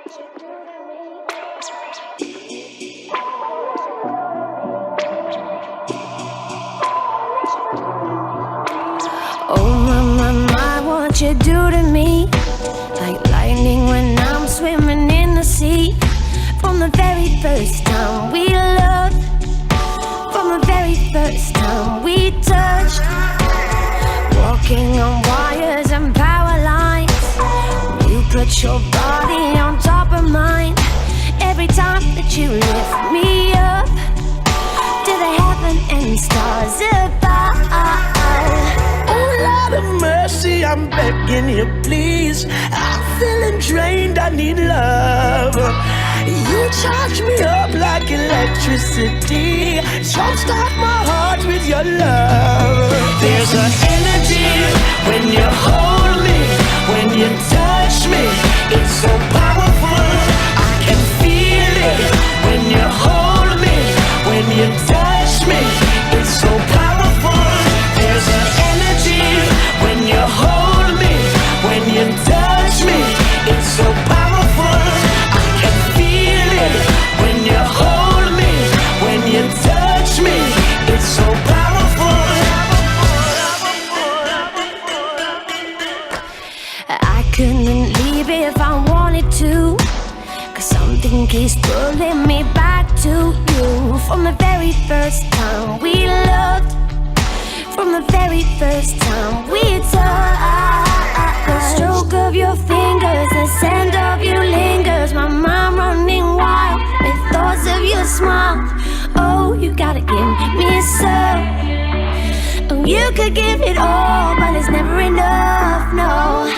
Oh my, what you do to me? Like lightning when I'm swimming in the sea. From the very first time we loved, from the very first time we touched, walking on wires and power lines. You put your body on top of mine. Every time that you lift me up to the heaven and stars above. Oh Lord of mercy, I'm begging you please. I'm feeling drained, I need love. You charge me up like electricity. Jumpstart my heart with your love. There's an energy when you hold me, when you touch me. It's so powerful, I can feel it. When you hold me, when you touch me. It's so powerful. There's an energy when you hold me, when you touch me. It's so powerful, I can feel it. When you hold me, when you touch me. It's so powerful. I couldn't leave if I wanted to, 'cause something keeps pulling me back to you. From the very first time we loved, from the very first time we touched, the stroke of your fingers, the scent of you lingers. My mind running wild with thoughts of your smile. Oh, you gotta give me some. Oh, you could give it all, but it's never enough, no.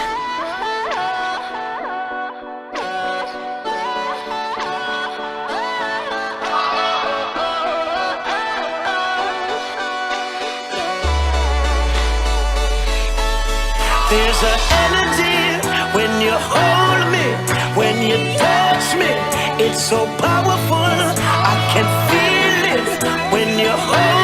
There's an energy when you hold me, when you touch me. It's so powerful, I can feel it. When you hold